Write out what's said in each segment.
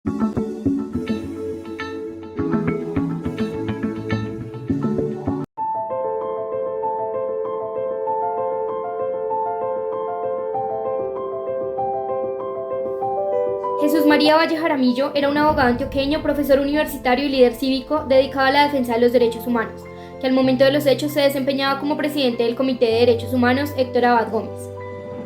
Jesús María Valle Jaramillo era un abogado antioqueño, profesor universitario y líder cívico dedicado a la defensa de los derechos humanos, que al momento de los hechos se desempeñaba como presidente del Comité de Derechos Humanos Héctor Abad Gómez.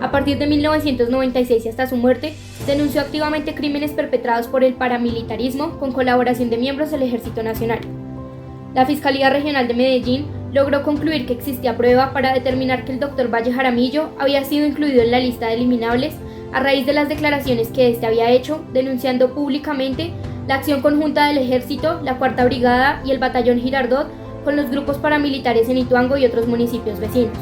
A partir de 1996 y hasta su muerte, denunció activamente crímenes perpetrados por el paramilitarismo con colaboración de miembros del Ejército Nacional. La Fiscalía Regional de Medellín logró concluir que existía prueba para determinar que el Dr. Valle Jaramillo había sido incluido en la lista de eliminables a raíz de las declaraciones que éste había hecho, denunciando públicamente la acción conjunta del Ejército, la Cuarta Brigada y el Batallón Girardot con los grupos paramilitares en Ituango y otros municipios vecinos.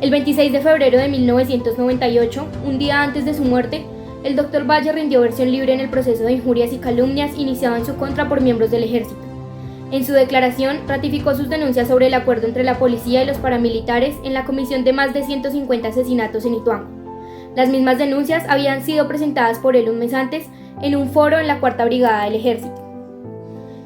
El 26 de febrero de 1998, un día antes de su muerte, el Dr. Valle rindió versión libre en el proceso de injurias y calumnias iniciado en su contra por miembros del Ejército. En su declaración, ratificó sus denuncias sobre el acuerdo entre la policía y los paramilitares en la comisión de más de 150 asesinatos en Ituango. Las mismas denuncias habían sido presentadas por él un mes antes en un foro en la Cuarta Brigada del Ejército.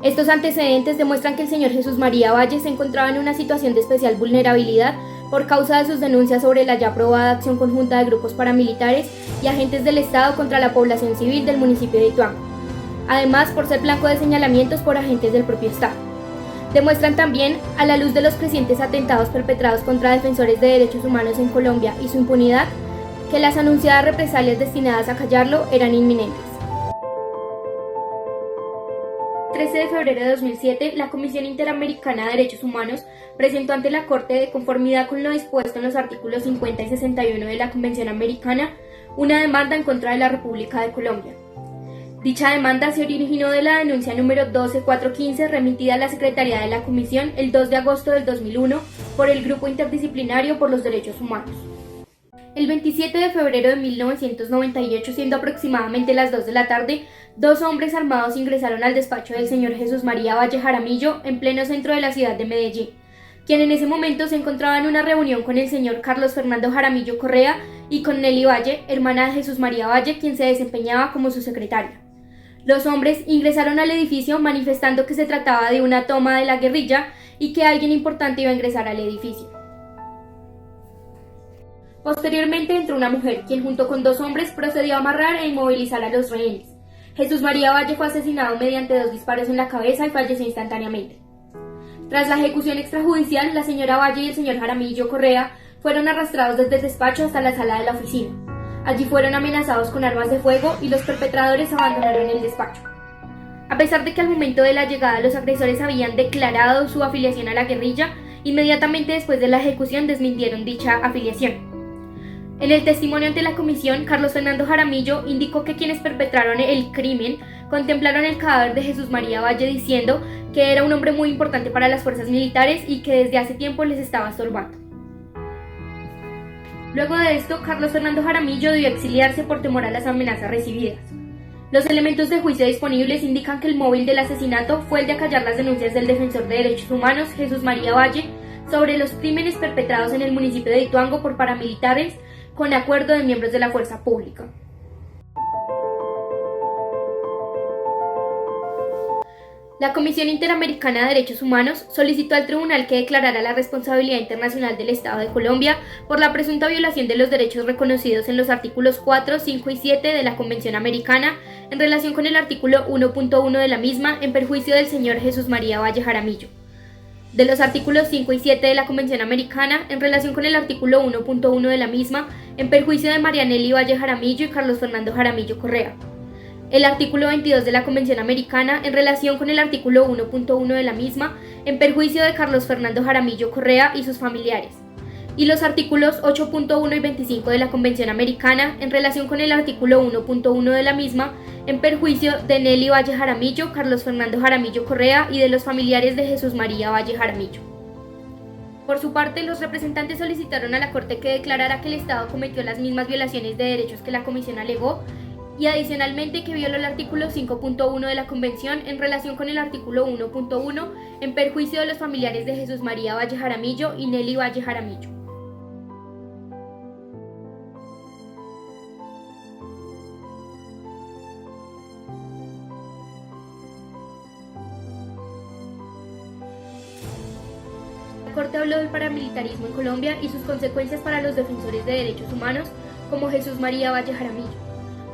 Estos antecedentes demuestran que el señor Jesús María Valle se encontraba en una situación de especial vulnerabilidad por causa de sus denuncias sobre la ya aprobada acción conjunta de grupos paramilitares y agentes del Estado contra la población civil del municipio de Ituango, además por ser blanco de señalamientos por agentes del propio Estado. Demuestran también, a la luz de los crecientes atentados perpetrados contra defensores de derechos humanos en Colombia y su impunidad, que las anunciadas represalias destinadas a callarlo eran inminentes. El 13 de febrero de 2007, la Comisión Interamericana de Derechos Humanos presentó ante la Corte, de conformidad con lo dispuesto en los artículos 50 y 61 de la Convención Americana, una demanda en contra de la República de Colombia. Dicha demanda se originó de la denuncia número 12415 remitida a la Secretaría de la Comisión el 2 de agosto del 2001 por el Grupo Interdisciplinario por los Derechos Humanos. El 27 de febrero de 1998, siendo aproximadamente las 2 de la tarde, dos hombres armados ingresaron al despacho del señor Jesús María Valle Jaramillo en pleno centro de la ciudad de Medellín, quien en ese momento se encontraba en una reunión con el señor Carlos Fernando Jaramillo Correa y con Nelly Valle, hermana de Jesús María Valle, quien se desempeñaba como su secretaria. Los hombres ingresaron al edificio manifestando que se trataba de una toma de la guerrilla y que alguien importante iba a ingresar al edificio. Posteriormente entró una mujer, quien junto con dos hombres procedió a amarrar e inmovilizar a los rehenes. Jesús María Valle fue asesinado mediante 2 disparos en la cabeza y falleció instantáneamente. Tras la ejecución extrajudicial, la señora Valle y el señor Jaramillo Correa fueron arrastrados desde el despacho hasta la sala de la oficina. Allí fueron amenazados con armas de fuego y los perpetradores abandonaron el despacho. A pesar de que al momento de la llegada los agresores habían declarado su afiliación a la guerrilla, inmediatamente después de la ejecución desmintieron dicha afiliación. En el testimonio ante la comisión, Carlos Fernando Jaramillo indicó que quienes perpetraron el crimen contemplaron el cadáver de Jesús María Valle diciendo que era un hombre muy importante para las fuerzas militares y que desde hace tiempo les estaba estorbando. Luego de esto, Carlos Fernando Jaramillo debió exiliarse por temor a las amenazas recibidas. Los elementos de juicio disponibles indican que el móvil del asesinato fue el de acallar las denuncias del defensor de derechos humanos Jesús María Valle sobre los crímenes perpetrados en el municipio de Ituango por paramilitares con acuerdo de miembros de la fuerza pública. La Comisión Interamericana de Derechos Humanos solicitó al tribunal que declarara la responsabilidad internacional del Estado de Colombia por la presunta violación de los derechos reconocidos en los artículos 4, 5 y 7 de la Convención Americana en relación con el artículo 1.1 de la misma en perjuicio del señor Jesús María Valle Jaramillo, de los artículos 5 y 7 de la Convención Americana en relación con el artículo 1.1 de la misma en perjuicio de María Nelly Valle Jaramillo y Carlos Fernando Jaramillo Correa, el artículo 22 de la Convención Americana en relación con el artículo 1.1 de la misma en perjuicio de Carlos Fernando Jaramillo Correa y sus familiares, y los artículos 8.1 y 25 de la Convención Americana en relación con el artículo 1.1 de la misma en perjuicio de Nelly Valle Jaramillo, Carlos Fernando Jaramillo Correa y de los familiares de Jesús María Valle Jaramillo. Por su parte, los representantes solicitaron a la Corte que declarara que el Estado cometió las mismas violaciones de derechos que la Comisión alegó y adicionalmente que violó el artículo 5.1 de la Convención en relación con el artículo 1.1 en perjuicio de los familiares de Jesús María Valle Jaramillo y Nelly Valle Jaramillo. Corte habló del paramilitarismo en Colombia y sus consecuencias para los defensores de derechos humanos, como Jesús María Valle Jaramillo.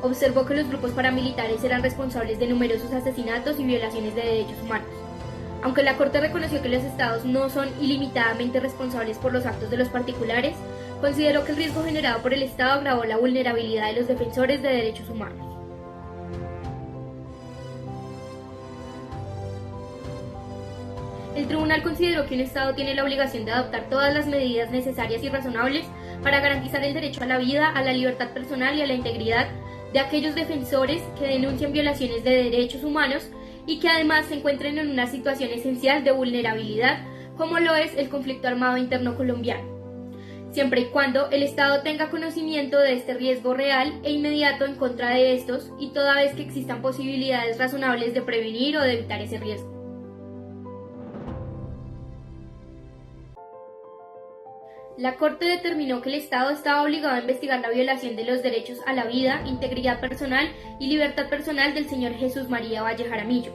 Observó que los grupos paramilitares eran responsables de numerosos asesinatos y violaciones de derechos humanos. Aunque la Corte reconoció que los estados no son ilimitadamente responsables por los actos de los particulares, consideró que el riesgo generado por el Estado agravó la vulnerabilidad de los defensores de derechos humanos. El tribunal consideró que un Estado tiene la obligación de adoptar todas las medidas necesarias y razonables para garantizar el derecho a la vida, a la libertad personal y a la integridad de aquellos defensores que denuncian violaciones de derechos humanos y que además se encuentren en una situación esencial de vulnerabilidad, como lo es el conflicto armado interno colombiano, siempre y cuando el Estado tenga conocimiento de este riesgo real e inmediato en contra de estos y toda vez que existan posibilidades razonables de prevenir o de evitar ese riesgo. La Corte determinó que el Estado estaba obligado a investigar la violación de los derechos a la vida, integridad personal y libertad personal del señor Jesús María Valle Jaramillo.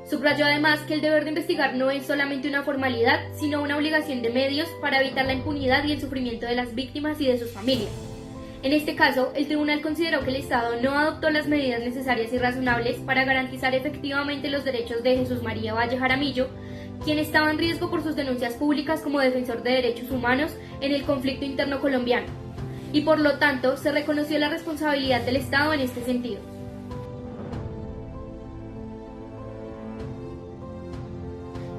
Subrayó además que el deber de investigar no es solamente una formalidad, sino una obligación de medios para evitar la impunidad y el sufrimiento de las víctimas y de sus familias. En este caso, el tribunal consideró que el Estado no adoptó las medidas necesarias y razonables para garantizar efectivamente los derechos de Jesús María Valle Jaramillo, quien estaba en riesgo por sus denuncias públicas como defensor de derechos humanos en el conflicto interno colombiano, y por lo tanto se reconoció la responsabilidad del Estado en este sentido.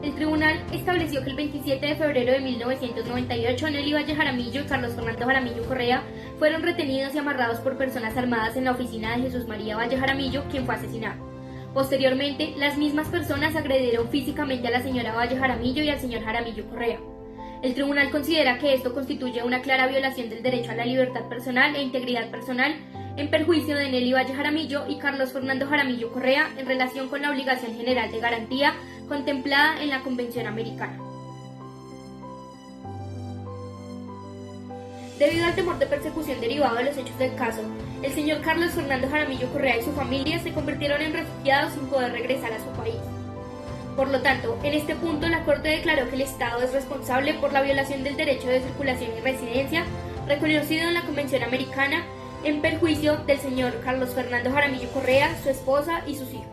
El tribunal estableció que el 27 de febrero de 1998 Nelly Valle Jaramillo y Carlos Fernando Jaramillo Correa fueron retenidos y amarrados por personas armadas en la oficina de Jesús María Valle Jaramillo, quien fue asesinado. Posteriormente, las mismas personas agredieron físicamente a la señora Valle Jaramillo y al señor Jaramillo Correa. El tribunal considera que esto constituye una clara violación del derecho a la libertad personal e integridad personal en perjuicio de Nelly Valle Jaramillo y Carlos Fernando Jaramillo Correa en relación con la obligación general de garantía contemplada en la Convención Americana. Debido al temor de persecución derivado de los hechos del caso, el señor Carlos Fernando Jaramillo Correa y su familia se convirtieron en refugiados sin poder regresar a su país. Por lo tanto, en este punto la Corte declaró que el Estado es responsable por la violación del derecho de circulación y residencia reconocido en la Convención Americana en perjuicio del señor Carlos Fernando Jaramillo Correa, su esposa y sus hijos.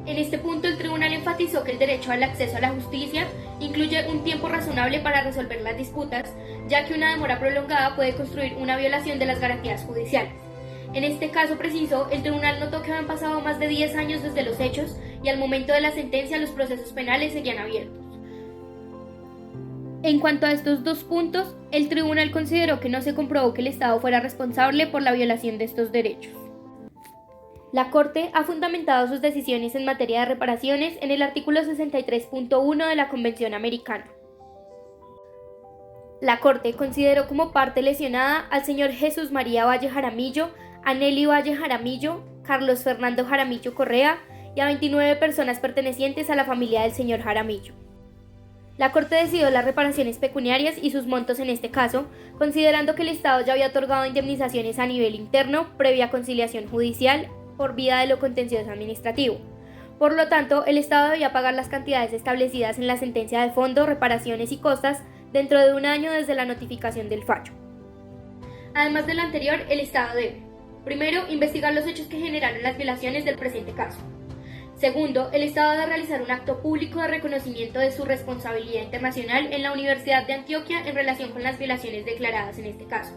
En este punto, el tribunal enfatizó que el derecho al acceso a la justicia incluye un tiempo razonable para resolver las disputas, ya que una demora prolongada puede construir una violación de las garantías judiciales. En este caso preciso, el tribunal notó que habían pasado más de 10 años desde los hechos y al momento de la sentencia los procesos penales seguían abiertos. En cuanto a estos dos puntos, el tribunal consideró que no se comprobó que el Estado fuera responsable por la violación de estos derechos. La Corte ha fundamentado sus decisiones en materia de reparaciones en el artículo 63.1 de la Convención Americana. La Corte consideró como parte lesionada al señor Jesús María Valle Jaramillo, a Nelly Valle Jaramillo, Carlos Fernando Jaramillo Correa y a 29 personas pertenecientes a la familia del señor Jaramillo. La Corte decidió las reparaciones pecuniarias y sus montos en este caso, considerando que el Estado ya había otorgado indemnizaciones a nivel interno previa conciliación judicial por vía de lo contencioso administrativo. Por lo tanto, el Estado debía pagar las cantidades establecidas en la sentencia de fondo, reparaciones y costas dentro de un año desde la notificación del fallo. Además de lo anterior, el Estado debe: primero, investigar los hechos que generaron las violaciones del presente caso. Segundo, el Estado debe realizar un acto público de reconocimiento de su responsabilidad internacional en la Universidad de Antioquia en relación con las violaciones declaradas en este caso.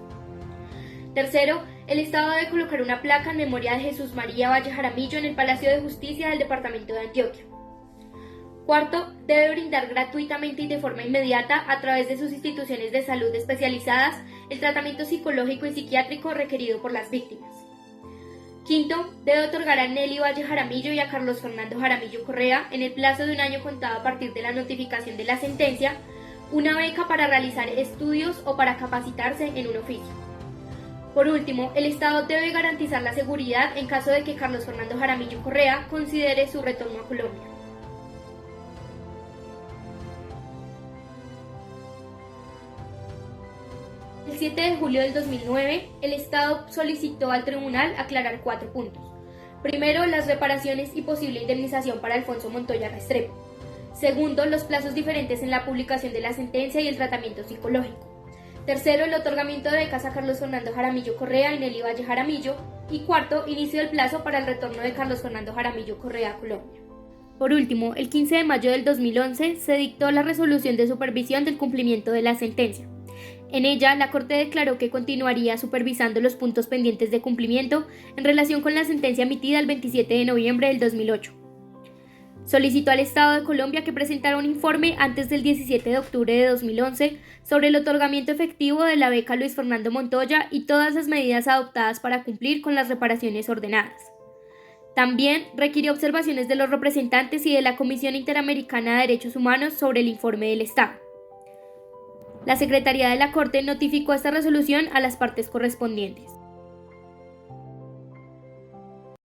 Tercero, el Estado debe colocar una placa en memoria de Jesús María Valle Jaramillo en el Palacio de Justicia del Departamento de Antioquia. Cuarto, debe brindar gratuitamente y de forma inmediata, a través de sus instituciones de salud especializadas, el tratamiento psicológico y psiquiátrico requerido por las víctimas. Quinto, debe otorgar a Nelly Valle Jaramillo y a Carlos Fernando Jaramillo Correa, en el plazo de un año contado a partir de la notificación de la sentencia, una beca para realizar estudios o para capacitarse en un oficio. Por último, el Estado debe garantizar la seguridad en caso de que Carlos Fernando Jaramillo Correa considere su retorno a Colombia. El 7 de julio del 2009, el Estado solicitó al tribunal aclarar 4 puntos. Primero, las reparaciones y posible indemnización para Alfonso Montoya Restrepo. Segundo, los plazos diferentes en la publicación de la sentencia y el tratamiento psicológico. Tercero, el otorgamiento de becas a Carlos Fernando Jaramillo Correa y Nelly Valle Jaramillo. Y cuarto, inicio del plazo para el retorno de Carlos Fernando Jaramillo Correa a Colombia. Por último, el 15 de mayo del 2011 se dictó la resolución de supervisión del cumplimiento de la sentencia. En ella, la Corte declaró que continuaría supervisando los puntos pendientes de cumplimiento en relación con la sentencia emitida el 27 de noviembre del 2008. Solicitó al Estado de Colombia que presentara un informe antes del 17 de octubre de 2011 sobre el otorgamiento efectivo de la beca Luis Fernando Montoya y todas las medidas adoptadas para cumplir con las reparaciones ordenadas. También requirió observaciones de los representantes y de la Comisión Interamericana de Derechos Humanos sobre el informe del Estado. La Secretaría de la Corte notificó esta resolución a las partes correspondientes.